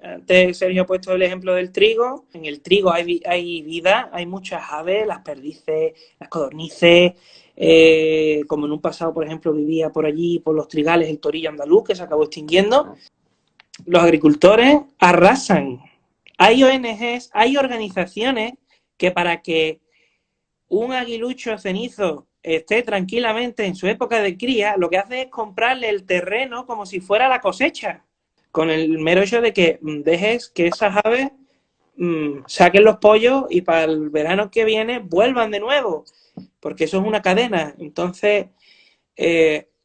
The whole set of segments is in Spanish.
Antes Sergio ha puesto el ejemplo del trigo. En el trigo hay vida, hay muchas aves, las perdices, las codornices. Como en un pasado, por ejemplo, vivía por allí, por los trigales, el torillo andaluz, que se acabó extinguiendo. Los agricultores arrasan. Hay ONGs, hay organizaciones que para que un aguilucho cenizo esté tranquilamente en su época de cría, lo que hace es comprarle el terreno como si fuera la cosecha, con el mero hecho de que dejes que esas aves saquen los pollos y para el verano que viene vuelvan de nuevo, porque eso es una cadena. Entonces,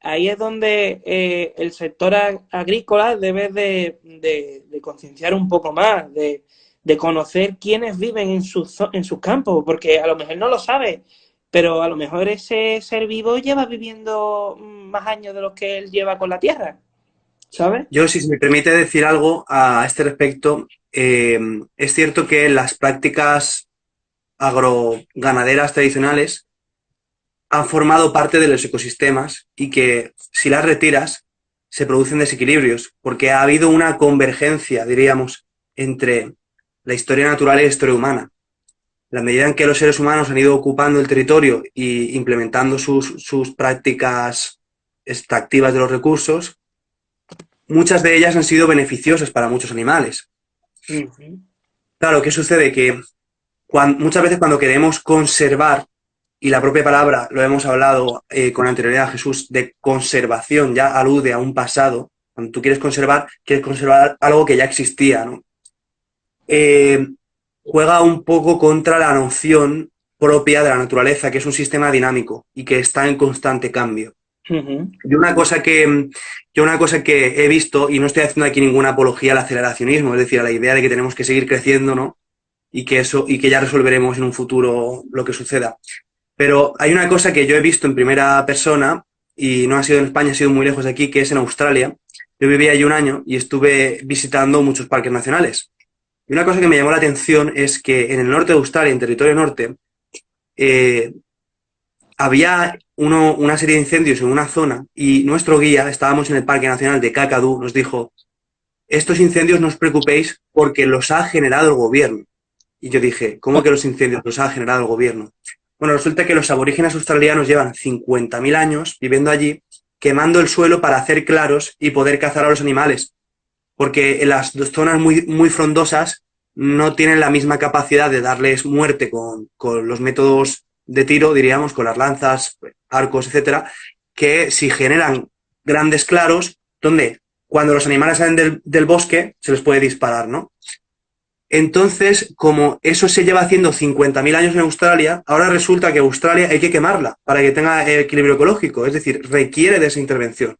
ahí es donde el sector agrícola debe de concienciar un poco más, de conocer quiénes viven en sus campos, porque a lo mejor no lo sabe, pero a lo mejor ese ser vivo lleva viviendo más años de los que él lleva con la tierra, ¿sabes? Yo, si se me permite decir algo a este respecto, es cierto que las prácticas agroganaderas tradicionales han formado parte de los ecosistemas y que si las retiras se producen desequilibrios, porque ha habido una convergencia, diríamos, entre la historia natural y la historia humana. La medida en que los seres humanos han ido ocupando el territorio y implementando sus prácticas extractivas de los recursos, muchas de ellas han sido beneficiosas para muchos animales. Uh -huh. Claro, ¿qué sucede? Que muchas veces cuando queremos conservar, y la propia palabra, lo hemos hablado con anterioridad a Jesús, de conservación, ya alude a un pasado. Cuando tú quieres conservar algo que ya existía, ¿no? Juega un poco contra la noción propia de la naturaleza, que es un sistema dinámico y que está en constante cambio. Uh -huh. Yo una cosa que he visto, y no estoy haciendo aquí ninguna apología al aceleracionismo, es decir, a la idea de que tenemos que seguir creciendo, ¿no? Y que ya resolveremos en un futuro lo que suceda. Pero hay una cosa que yo he visto en primera persona, y no ha sido en España, ha sido muy lejos de aquí, que es en Australia. Yo viví allí un año y estuve visitando muchos parques nacionales. Y una cosa que me llamó la atención es que en el norte de Australia, en territorio norte, eh, había una serie de incendios en una zona y nuestro guía, estábamos en el Parque Nacional de Kakadu, nos dijo, estos incendios no os preocupéis porque los ha generado el gobierno. Y yo dije, ¿cómo que los incendios los ha generado el gobierno? Bueno, resulta que los aborígenes australianos llevan 50.000 años viviendo allí, quemando el suelo para hacer claros y poder cazar a los animales, porque en las zonas muy frondosas no tienen la misma capacidad de darles muerte con los métodos de tiro, diríamos, con las lanzas, arcos, etcétera, que si generan grandes claros, donde cuando los animales salen del bosque se les puede disparar, ¿no? Entonces, como eso se lleva haciendo 50.000 años en Australia, ahora resulta que Australia hay que quemarla para que tenga equilibrio ecológico, es decir, requiere de esa intervención.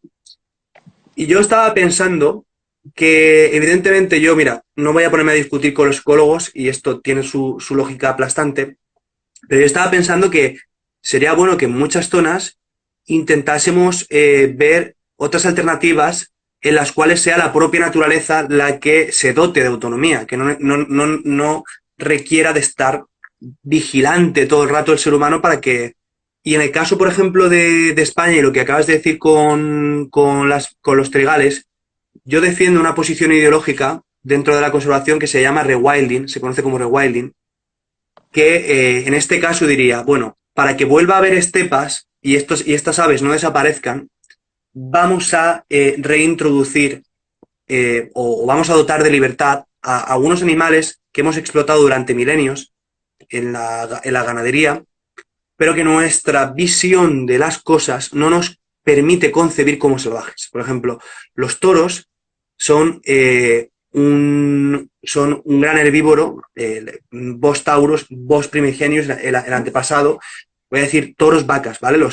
Y yo estaba pensando que, evidentemente, mira, no voy a ponerme a discutir con los ecólogos y esto tiene su lógica aplastante, pero yo estaba pensando que sería bueno que en muchas zonas intentásemos ver otras alternativas en las cuales sea la propia naturaleza la que se dote de autonomía, que no requiera de estar vigilante todo el rato el ser humano para que... Y en el caso, por ejemplo, de España y lo que acabas de decir con los trigales, yo defiendo una posición ideológica dentro de la conservación que se llama rewilding, se conoce como rewilding, que en este caso diría, bueno, para que vuelva a haber estepas y estas aves no desaparezcan, vamos a reintroducir o vamos a dotar de libertad a algunos animales que hemos explotado durante milenios en la ganadería, pero que nuestra visión de las cosas no nos permite concebir como salvajes. Por ejemplo, los toros son un gran herbívoro, Bos taurus, Bos primigenius, el antepasado. Voy a decir toros, vacas, ¿vale?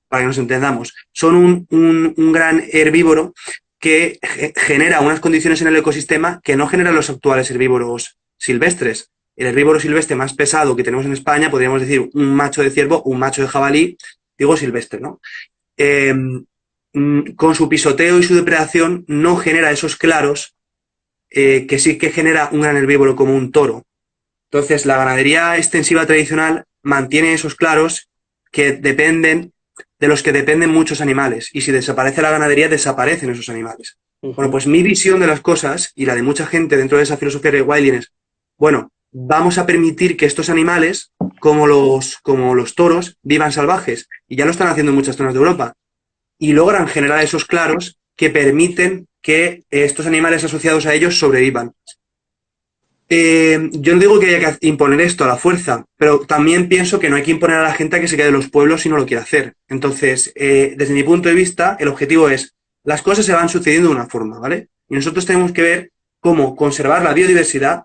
Para que nos entendamos. Son un gran herbívoro que genera unas condiciones en el ecosistema que no generan los actuales herbívoros silvestres. El herbívoro silvestre más pesado que tenemos en España, podríamos decir un macho de ciervo, un macho de jabalí, digo silvestre, ¿no? Con su pisoteo y su depredación no genera esos claros que sí que genera un gran herbívoro como un toro. Entonces, la ganadería extensiva tradicional mantiene esos claros de los que dependen muchos animales. Y si desaparece la ganadería, desaparecen esos animales. Bueno, pues mi visión de las cosas y la de mucha gente dentro de esa filosofía de Wilding es, bueno, vamos a permitir que estos animales, como los toros, vivan salvajes. Y ya lo están haciendo en muchas zonas de Europa. Y logran generar esos claros que permiten que estos animales asociados a ellos sobrevivan. Yo no digo que haya que imponer esto a la fuerza, pero también pienso que no hay que imponer a la gente a que se quede en los pueblos si no lo quiere hacer. Entonces, desde mi punto de vista, el objetivo es, las cosas se van sucediendo de una forma, ¿vale? Y nosotros tenemos que ver cómo conservar la biodiversidad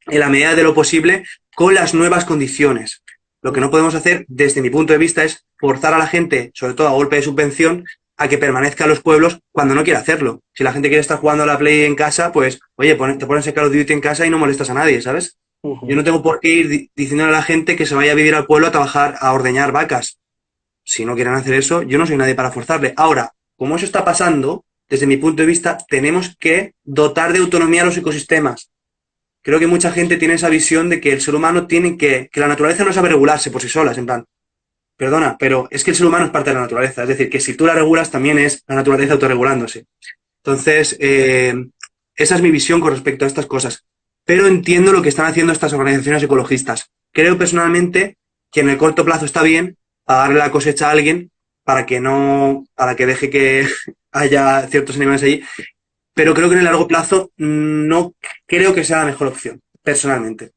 en la medida de lo posible con las nuevas condiciones. Lo que no podemos hacer, desde mi punto de vista, es forzar a la gente, sobre todo a golpe de subvención, a que permanezca en los pueblos cuando no quiere hacerlo. Si la gente quiere estar jugando a la Play en casa, pues, oye, te pones el Call of Duty en casa y no molestas a nadie, ¿sabes? Yo no tengo por qué ir diciendo a la gente que se vaya a vivir al pueblo a trabajar, a ordeñar vacas. Si no quieren hacer eso, yo no soy nadie para forzarle. Ahora, como eso está pasando, desde mi punto de vista, tenemos que dotar de autonomía a los ecosistemas. Creo que mucha gente tiene esa visión de que el ser humano tiene que la naturaleza no sabe regularse por sí sola, en plan, perdona, pero es que el ser humano es parte de la naturaleza. Es decir, que si tú la regulas, también es la naturaleza autorregulándose. Entonces, esa es mi visión con respecto a estas cosas. Pero entiendo lo que están haciendo estas organizaciones ecologistas. Creo personalmente que en el corto plazo está bien pagarle la cosecha a alguien para que deje que haya ciertos animales allí. Pero creo que en el largo plazo no creo que sea la mejor opción, personalmente.